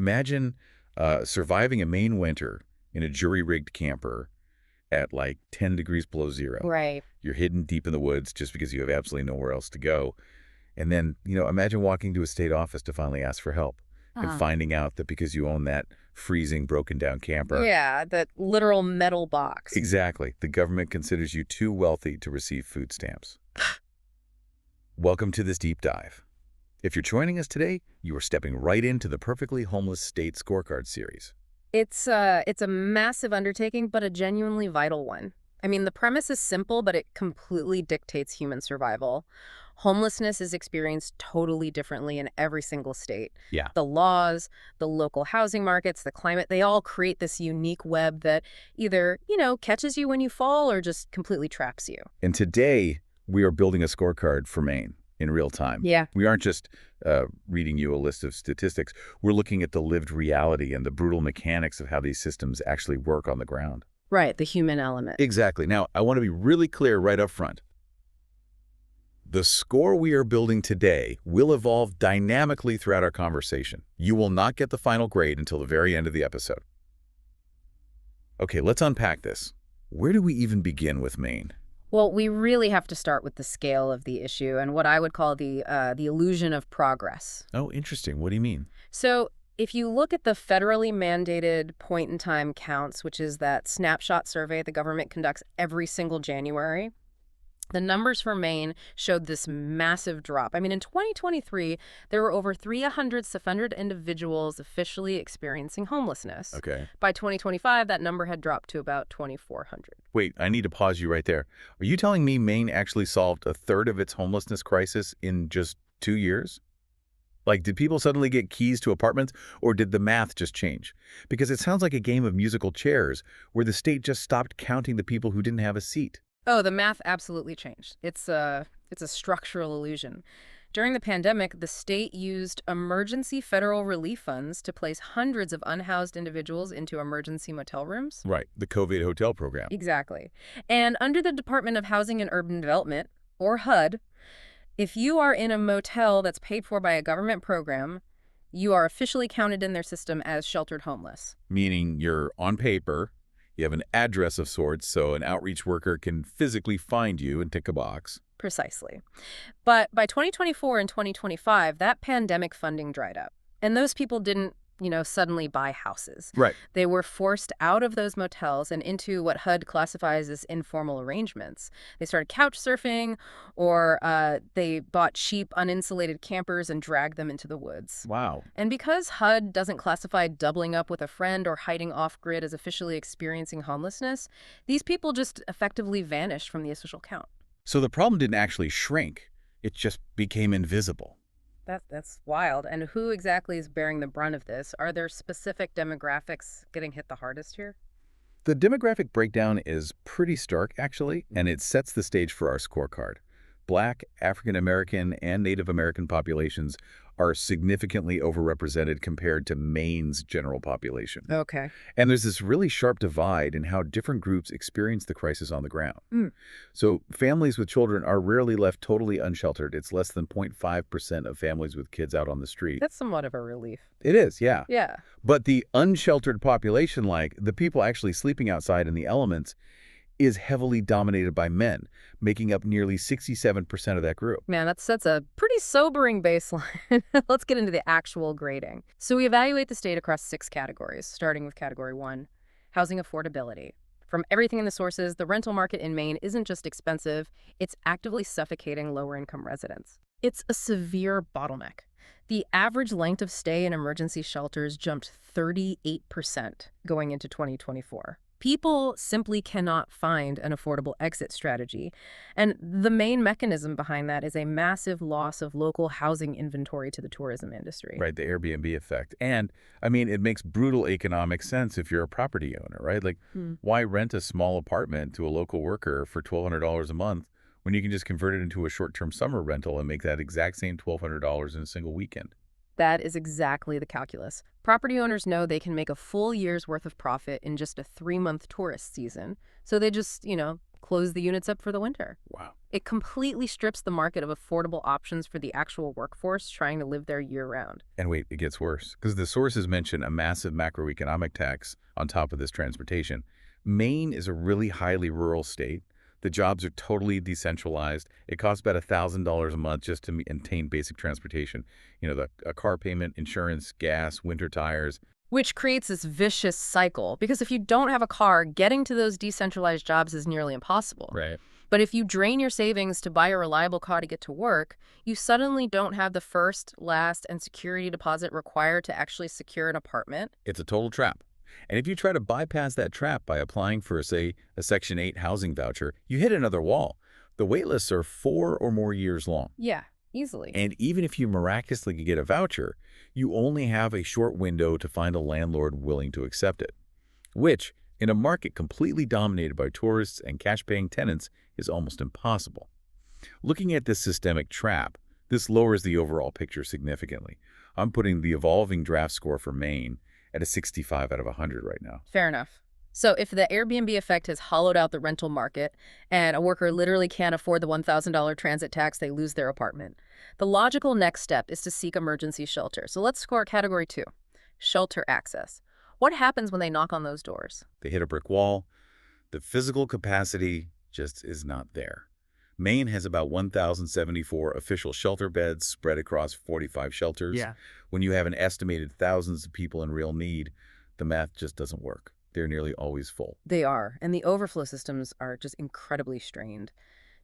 Imagine surviving a Maine winter in a jury-rigged camper at like 10 degrees below zero. Right. You're hidden deep in the woods just because you have absolutely nowhere else to go. And then, imagine walking to a state office to finally ask for help and Uh-huh. finding out that because you own that freezing, broken-down camper, Yeah, that literal metal box. exactly, the government considers you too wealthy to receive food stamps. Welcome to this deep dive. If you're joining us today, you are stepping right into the Perfectly Homeless State Scorecard series. It's a massive undertaking, but a genuinely vital one. I mean, the premise is simple, but it completely dictates human survival. Homelessness is experienced totally differently in every single state. Yeah. The laws, the local housing markets, the climate, they all create this unique web that either, catches you when you fall or just completely traps you. And today, we are building a scorecard for Maine in real time. Yeah. We aren't just reading you a list of statistics. We're looking at the lived reality and the brutal mechanics of how these systems actually work on the ground. Right, the human element. Exactly. Now, I want to be really clear right up front. The score we are building today will evolve dynamically throughout our conversation. You will not get the final grade until the very end of the episode. Okay, let's unpack this. Where do we even begin with Maine? Well, we really have to start with the scale of the issue and what I would call the illusion of progress. Oh, interesting. What do you mean? So if you look at the federally mandated point-in-time counts, which is that snapshot survey the government conducts every single January, the numbers for Maine showed this massive drop. I mean, in 2023, there were over 300 individuals officially experiencing homelessness. Okay. By 2025, that number had dropped to about 2,400. Wait, I need to pause you right there. Are you telling me Maine actually solved a third of its homelessness crisis in just 2 years? Like, did people suddenly get keys to apartments, or did the math just change? Because it sounds like a game of musical chairs, where the state just stopped counting the people who didn't have a seat. Oh, the math absolutely changed. It's a structural illusion. During the pandemic, the state used emergency federal relief funds to place hundreds of unhoused individuals into emergency motel rooms. Right, the COVID hotel program. Exactly. And under the Department of Housing and Urban Development, or HUD, if you are in a motel that's paid for by a government program, you are officially counted in their system as sheltered homeless. Meaning you're on paper, you have an address of sorts, so an outreach worker can physically find you and tick a box. Precisely. But by 2024 and 2025, that pandemic funding dried up. And those people didn't, suddenly buy houses. Right. They were forced out of those motels and into what HUD classifies as informal arrangements. They started couch surfing, or they bought cheap, uninsulated campers and dragged them into the woods. Wow. And because HUD doesn't classify doubling up with a friend or hiding off-grid as officially experiencing homelessness, these people just effectively vanished from the official count. So the problem didn't actually shrink. It just became invisible. That's wild. And who exactly is bearing the brunt of this? Are there specific demographics getting hit the hardest here? The demographic breakdown is pretty stark, actually, and it sets the stage for our scorecard. Black, African American, and Native American populations are significantly overrepresented compared to Maine's general population. Okay. And there's this really sharp divide in how different groups experience the crisis on the ground. So families with children are rarely left totally unsheltered. It's less than 0.5% of families with kids out on the street. That's somewhat of a relief. It is, yeah. Yeah. But the unsheltered population, like the people actually sleeping outside in the elements, is heavily dominated by men, making up nearly 67% of that group. Man, that's a pretty sobering baseline. Let's get into the actual grading. So we evaluate the state across 6 categories, starting with category 1, housing affordability. From everything in the sources, the rental market in Maine isn't just expensive, it's actively suffocating lower-income residents. It's a severe bottleneck. The average length of stay in emergency shelters jumped 38% going into 2024. People simply cannot find an affordable exit strategy. And the main mechanism behind that is a massive loss of local housing inventory to the tourism industry. Right, the Airbnb effect. And, I mean, it makes brutal economic sense if you're a property owner, right? Like, why rent a small apartment to a local worker for $1,200 a month when you can just convert it into a short-term summer rental and make that exact same $1,200 in a single weekend? That is exactly the calculus. Property owners know they can make a full year's worth of profit in just a 3-month tourist season. So they just, close the units up for the winter. Wow. It completely strips the market of affordable options for the actual workforce trying to live there year-round. And wait, it gets worse, because the sources mention a massive macroeconomic tax on top of this transportation. Maine is a really highly rural state. The jobs are totally decentralized. It costs about $1,000 a month just to maintain basic transportation. A car payment, insurance, gas, winter tires. Which creates this vicious cycle, because if you don't have a car, getting to those decentralized jobs is nearly impossible. Right. But if you drain your savings to buy a reliable car to get to work, you suddenly don't have the first, last, and security deposit required to actually secure an apartment. It's a total trap. And if you try to bypass that trap by applying for, say, a Section 8 housing voucher, you hit another wall. The wait lists are 4 or more years long. Yeah, easily. And even if you miraculously get a voucher, you only have a short window to find a landlord willing to accept it, which, in a market completely dominated by tourists and cash-paying tenants, is almost impossible. Looking at this systemic trap, this lowers the overall picture significantly. I'm putting the evolving draft score for Maine at a 65 out of 100 right now. Fair enough. So if the Airbnb effect has hollowed out the rental market and a worker literally can't afford the $1,000 transit tax, they lose their apartment. The logical next step is to seek emergency shelter. So let's score category 2, shelter access. What happens when they knock on those doors? They hit a brick wall. The physical capacity just is not there. Maine has about 1,074 official shelter beds spread across 45 shelters. Yeah. When you have an estimated thousands of people in real need, the math just doesn't work. They're nearly always full. They are, and the overflow systems are just incredibly strained.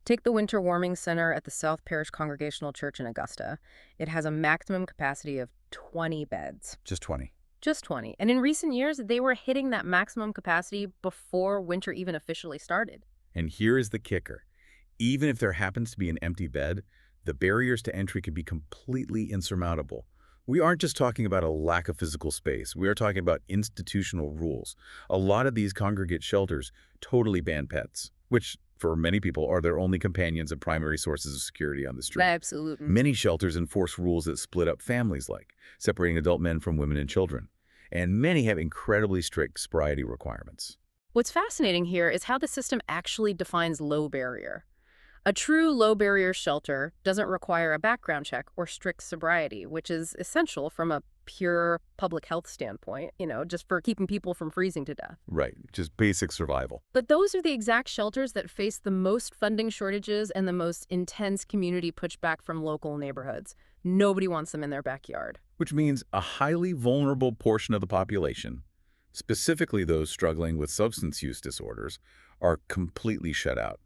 Take the Winter Warming Center at the South Parish Congregational Church in Augusta. It has a maximum capacity of 20 beds. Just 20. Just 20. And in recent years, they were hitting that maximum capacity before winter even officially started. And here is the kicker. Even if there happens to be an empty bed, the barriers to entry can be completely insurmountable. We aren't just talking about a lack of physical space. We are talking about institutional rules. A lot of these congregate shelters totally ban pets, which for many people are their only companions and primary sources of security on the street. Absolutely. Many shelters enforce rules that split up families, like separating adult men from women and children. And many have incredibly strict sobriety requirements. What's fascinating here is how the system actually defines low barrier. A true low-barrier shelter doesn't require a background check or strict sobriety, which is essential from a pure public health standpoint, just for keeping people from freezing to death. Right, just basic survival. But those are the exact shelters that face the most funding shortages and the most intense community pushback from local neighborhoods. Nobody wants them in their backyard. Which means a highly vulnerable portion of the population, specifically those struggling with substance use disorders, are completely shut out.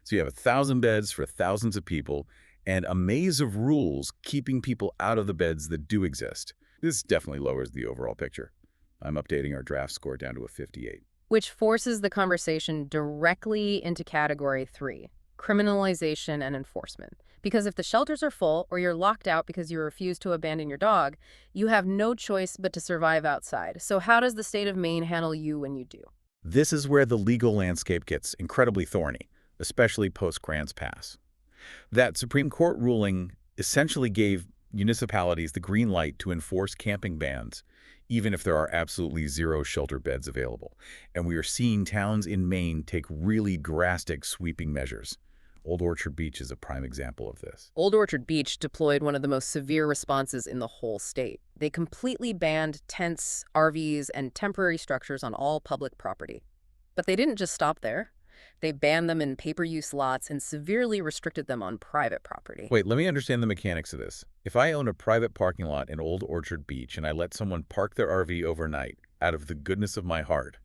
So you have 1,000 beds for thousands of people and a maze of rules keeping people out of the beds that do exist. This definitely lowers the overall picture. I'm updating our draft score down to a 58. Which forces the conversation directly into category 3, criminalization and enforcement. Because if the shelters are full or you're locked out because you refuse to abandon your dog, you have no choice but to survive outside. So how does the state of Maine handle you when you do? This is where the legal landscape gets incredibly thorny, especially post-Grants Pass. That Supreme Court ruling essentially gave municipalities the green light to enforce camping bans, even if there are absolutely zero shelter beds available. And we are seeing towns in Maine take really drastic, sweeping measures. Old Orchard Beach is a prime example of this. Old Orchard Beach deployed one of the most severe responses in the whole state. They completely banned tents, RVs, and temporary structures on all public property. But they didn't just stop there. They banned them in pay-per-use lots and severely restricted them on private property. Wait, let me understand the mechanics of this. If I own a private parking lot in Old Orchard Beach and I let someone park their RV overnight out of the goodness of my heart,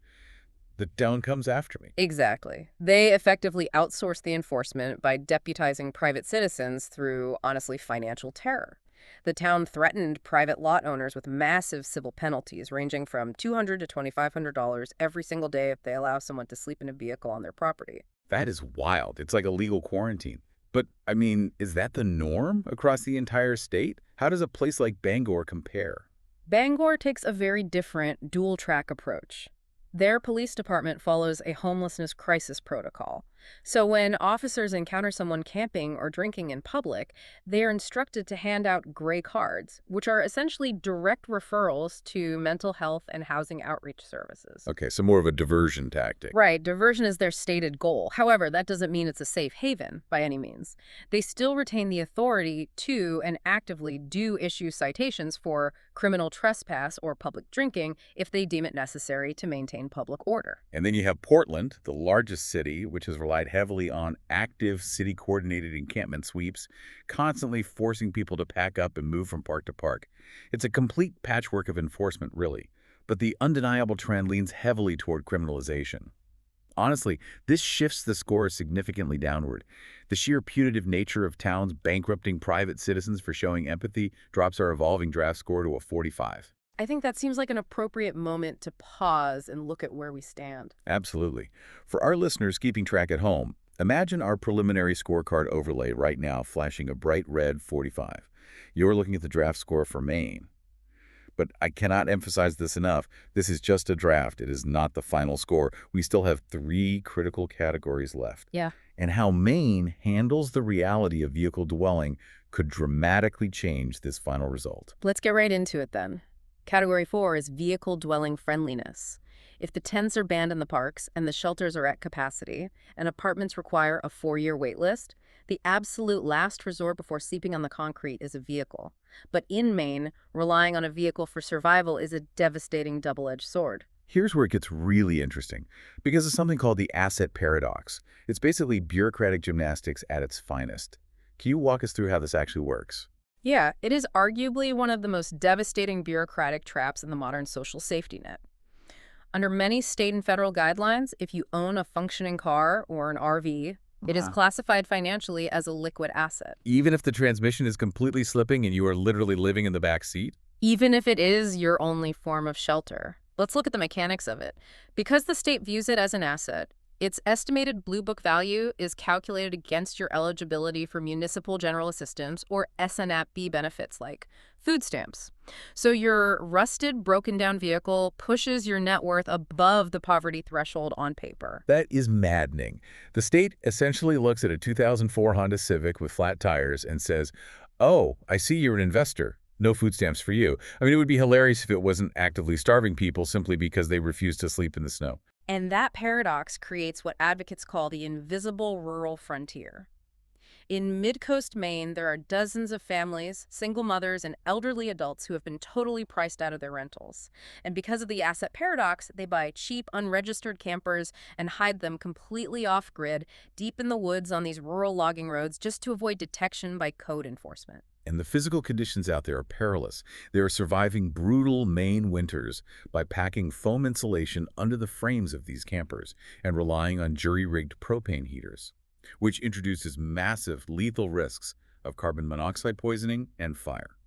the town comes after me. Exactly. They effectively outsource the enforcement by deputizing private citizens through, honestly, financial terror. The town threatened private lot owners with massive civil penalties ranging from $200 to $2,500 every single day if they allow someone to sleep in a vehicle on their property. That is wild. It's like a legal quarantine. But, I mean, is that the norm across the entire state? How does a place like Bangor compare? Bangor takes a very different dual-track approach. Their police department follows a homelessness crisis protocol. So when officers encounter someone camping or drinking in public, they are instructed to hand out gray cards, which are essentially direct referrals to mental health and housing outreach services. Okay, so more of a diversion tactic. Right, diversion is their stated goal. However, that doesn't mean it's a safe haven by any means. They still retain the authority to and actively do issue citations for criminal trespass or public drinking if they deem it necessary to maintain public order. And then you have Portland, the largest city, which has relied heavily on active city-coordinated encampment sweeps, constantly forcing people to pack up and move from park to park. It's a complete patchwork of enforcement, really. But the undeniable trend leans heavily toward criminalization. Honestly, this shifts the score significantly downward. The sheer punitive nature of towns bankrupting private citizens for showing empathy drops our evolving draft score to a 45. I think that seems like an appropriate moment to pause and look at where we stand. Absolutely. For our listeners keeping track at home, imagine our preliminary scorecard overlay right now flashing a bright red 45. You're looking at the draft score for Maine. But I cannot emphasize this enough. This is just a draft. It is not the final score. We still have 3 critical categories left. Yeah. And how Maine handles the reality of vehicle dwelling could dramatically change this final result. Let's get right into it then. Category 4 is vehicle dwelling friendliness. If the tents are banned in the parks and the shelters are at capacity and apartments require a 4-year wait list, the absolute last resort before sleeping on the concrete is a vehicle. But in Maine, relying on a vehicle for survival is a devastating double-edged sword. Here's where it gets really interesting, because of something called the asset paradox. It's basically bureaucratic gymnastics at its finest. Can you walk us through how this actually works? Yeah, it is arguably one of the most devastating bureaucratic traps in the modern social safety net. Under many state and federal guidelines, if you own a functioning car or an RV, it is classified financially as a liquid asset. Even if the transmission is completely slipping and you are literally living in the back seat? Even if it is your only form of shelter. Let's look at the mechanics of it. Because the state views it as an asset, its estimated Blue Book value is calculated against your eligibility for municipal general assistance or SNAP-B benefits like food stamps. So your rusted, broken-down vehicle pushes your net worth above the poverty threshold on paper. That is maddening. The state essentially looks at a 2004 Honda Civic with flat tires and says, "Oh, I see you're an investor. No food stamps for you." I mean, it would be hilarious if it wasn't actively starving people simply because they refuse to sleep in the snow. And that paradox creates what advocates call the invisible rural frontier. In mid-coast Maine, there are dozens of families, single mothers, and elderly adults who have been totally priced out of their rentals. And because of the asset paradox, they buy cheap, unregistered campers and hide them completely off-grid, deep in the woods on these rural logging roads just to avoid detection by code enforcement. And the physical conditions out there are perilous. They are surviving brutal Maine winters by packing foam insulation under the frames of these campers and relying on jury-rigged propane heaters, which introduces massive lethal risks of carbon monoxide poisoning and fire.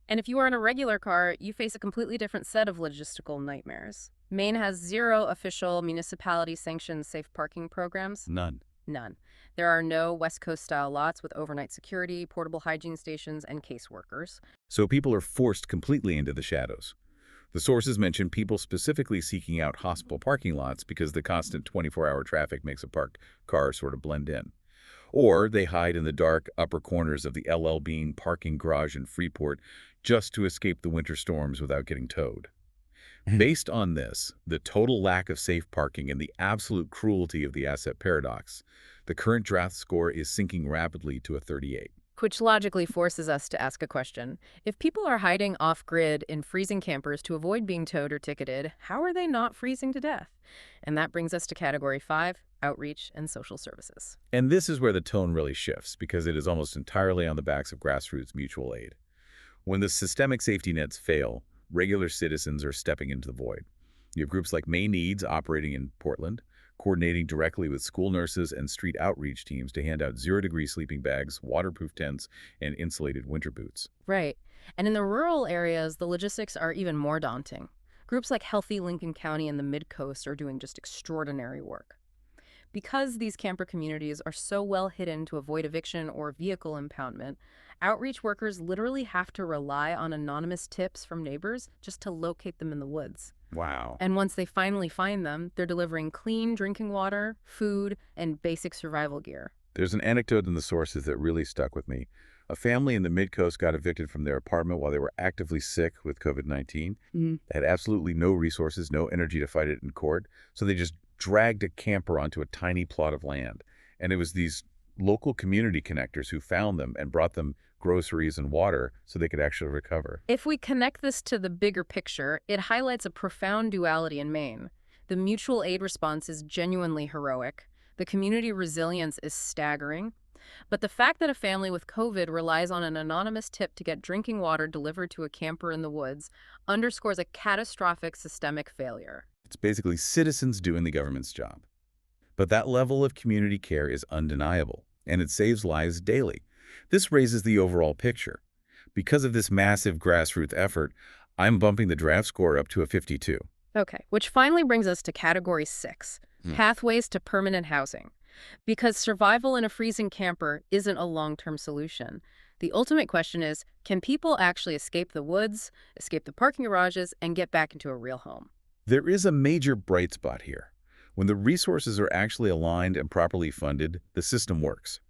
And if you are in a regular car, you face a completely different set of logistical nightmares. Maine has 0 official municipality-sanctioned safe parking programs. None. None. There are no West Coast-style lots with overnight security, portable hygiene stations, and caseworkers. So people are forced completely into the shadows. The sources mention people specifically seeking out hospital parking lots because the constant 24-hour traffic makes a parked car sort of blend in. Or they hide in the dark upper corners of the LL Bean parking garage in Freeport just to escape the winter storms without getting towed. Based on this, the total lack of safe parking and the absolute cruelty of the asset paradox, the current draft score is sinking rapidly to a 38. Which logically forces us to ask a question. If people are hiding off-grid in freezing campers to avoid being towed or ticketed, how are they not freezing to death? And that brings us to Category 5, outreach and social services. And this is where the tone really shifts, because it is almost entirely on the backs of grassroots mutual aid. When the systemic safety nets fail, regular citizens are stepping into the void. You have groups like May Needs operating in Portland, coordinating directly with school nurses and street outreach teams to hand out 0-degree sleeping bags, waterproof tents, and insulated winter boots. Right. And in the rural areas, the logistics are even more daunting. Groups like Healthy Lincoln County and the Mid-Coast are doing just extraordinary work. Because these camper communities are so well hidden to avoid eviction or vehicle impoundment, outreach workers literally have to rely on anonymous tips from neighbors just to locate them in the woods. Wow. And once they finally find them, they're delivering clean drinking water, food, and basic survival gear. There's an anecdote in the sources that really stuck with me. A family in the Mid-Coast got evicted from their apartment while they were actively sick with COVID-19. They had absolutely no resources, no energy to fight it in court, so they just dragged a camper onto a tiny plot of land. And it was these local community connectors who found them and brought them groceries and water so they could actually recover. If we connect this to the bigger picture, it highlights a profound duality in Maine. The mutual aid response is genuinely heroic. The community resilience is staggering. But the fact that a family with COVID relies on an anonymous tip to get drinking water delivered to a camper in the woods underscores a catastrophic systemic failure. It's basically citizens doing the government's job. But that level of community care is undeniable, and it saves lives daily. This raises the overall picture. Because of this massive grassroots effort, I'm bumping the draft score up to a 52. Okay, which finally brings us to Category 6, pathways to permanent housing. Because survival in a freezing camper isn't a long-term solution. The ultimate question is, can people actually escape the woods, escape the parking garages, and get back into a real home? There is a major bright spot here. When the resources are actually aligned and properly funded, the system works.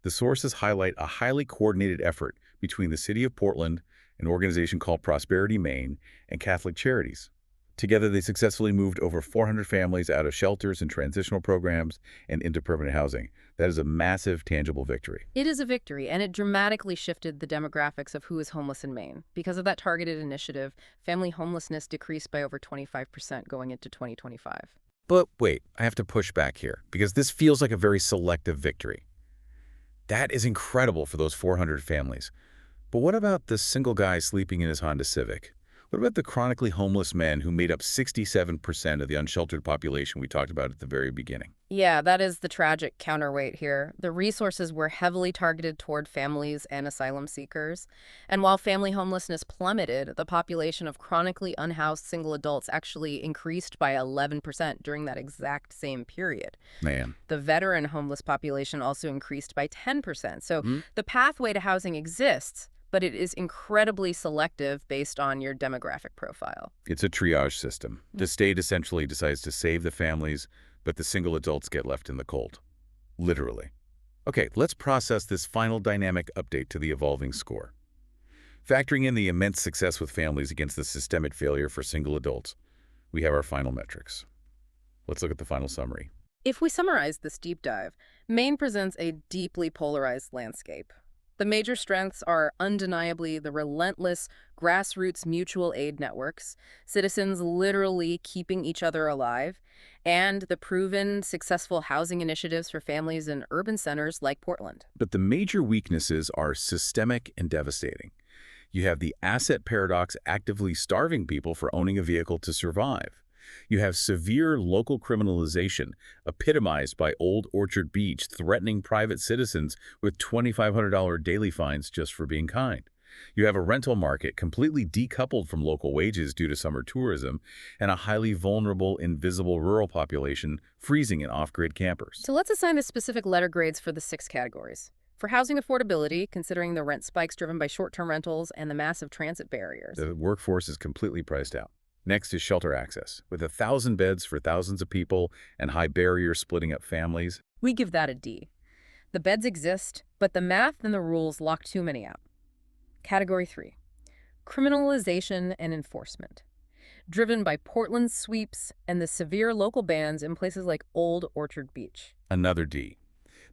The sources highlight a highly coordinated effort between the City of Portland, an organization called Prosperity Maine, and Catholic Charities. Together, they successfully moved over 400 families out of shelters and transitional programs and into permanent housing. That is a massive, tangible victory. It is a victory, and it dramatically shifted the demographics of who is homeless in Maine. Because of that targeted initiative, family homelessness decreased by over 25% going into 2025. But wait, I have to push back here, because this feels like a very selective victory. That is incredible for those 400 families. But what about the single guy sleeping in his Honda Civic? What about the chronically homeless men who made up 67% of the unsheltered population we talked about at the very beginning? Yeah, that is the tragic counterweight here. The resources were heavily targeted toward families and asylum seekers. And while family homelessness plummeted, the population of chronically unhoused single adults actually increased by 11% during that exact same period. Man. The veteran homeless population also increased by 10%. So the pathway to housing exists, but it is incredibly selective based on your demographic profile. It's a triage system. The state essentially decides to save the families, but the single adults get left in the cold. Literally. Okay, let's process this final dynamic update to the evolving score. Factoring in the immense success with families against the systemic failure for single adults, we have our final metrics. Let's look at the final summary. If we summarize this deep dive, Maine presents a deeply polarized landscape. The major strengths are undeniably the relentless grassroots mutual aid networks, citizens literally keeping each other alive, and the proven successful housing initiatives for families in urban centers like Portland. But the major weaknesses are systemic and devastating. You have the asset paradox actively starving people for owning a vehicle to survive. You have severe local criminalization, epitomized by Old Orchard Beach threatening private citizens with $2,500 daily fines just for being kind. You have a rental market completely decoupled from local wages due to summer tourism, and a highly vulnerable, invisible rural population freezing in off-grid campers. So let's assign the specific letter grades for the 6 categories. For housing affordability, considering the rent spikes driven by short-term rentals and the massive transit barriers. The workforce is completely priced out. Next is shelter access. With 1,000 beds for thousands of people and high barriers splitting up families, We give that a D. The beds exist, but the math and the rules lock too many out. Category 3. Criminalization and enforcement. Driven by Portland's sweeps and the severe local bans in places like Old Orchard Beach. another D.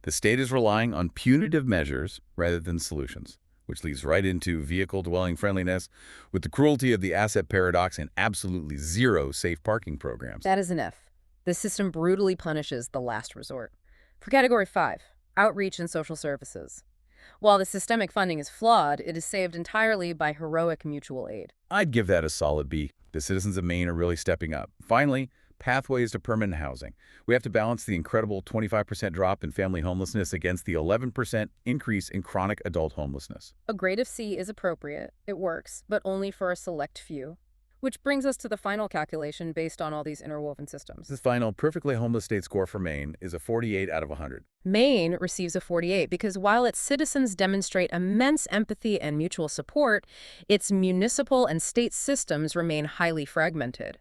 The state is relying on punitive measures rather than solutions, which leads right into vehicle-dwelling friendliness with the cruelty of the asset paradox and absolutely zero safe parking programs. That is an F. The system brutally punishes the last resort. For Category 5, outreach and social services. While the systemic funding is flawed, it is saved entirely by heroic mutual aid. I'd give that a solid B. The citizens of Maine are really stepping up. Finally, pathways to permanent housing. We have to balance the incredible 25% drop in family homelessness against the 11% increase in chronic adult homelessness. A grade of C is appropriate. It works, but only for a select few. Which brings us to the final calculation based on all these interwoven systems. This final perfectly homeless state score for Maine is a 48 out of 100. Maine receives a 48 because while its citizens demonstrate immense empathy and mutual support, its municipal and state systems remain highly fragmented.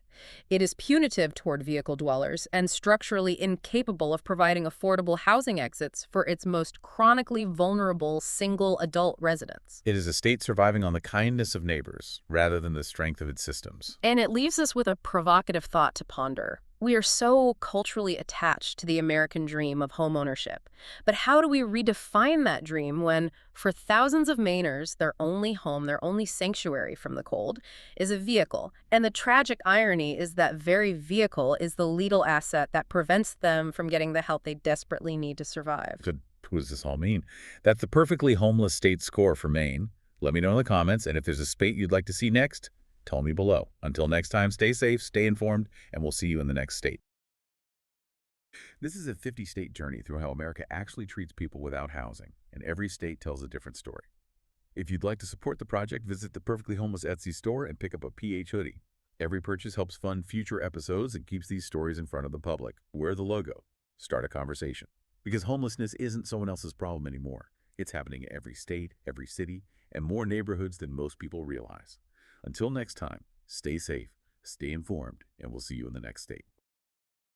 It is punitive toward vehicle dwellers and structurally incapable of providing affordable housing exits for its most chronically vulnerable single adult residents. It is a state surviving on the kindness of neighbors rather than the strength of its systems. And it leaves us with a provocative thought to ponder. We are so culturally attached to the American dream of homeownership. But how do we redefine that dream when, for thousands of Mainers, their only home, their only sanctuary from the cold, is a vehicle? And the tragic irony is that very vehicle is the lethal asset that prevents them from getting the help they desperately need to survive. So what does this all mean? That's the perfectly homeless state score for Maine. Let me know in the comments, and if there's a state you'd like to see next, tell me below. Until next time, stay safe, stay informed, and we'll see you in the next state. This is a 50-state journey through how America actually treats people without housing, and every state tells a different story. If you'd like to support the project, visit the Perfectly Homeless Etsy store and pick up a PH hoodie. Every purchase helps fund future episodes and keeps these stories in front of the public. Wear the logo. Start a conversation. Because homelessness isn't someone else's problem anymore. It's happening in every state, every city, and more neighborhoods than most people realize. Until next time, stay safe, stay informed, and we'll see you in the next state.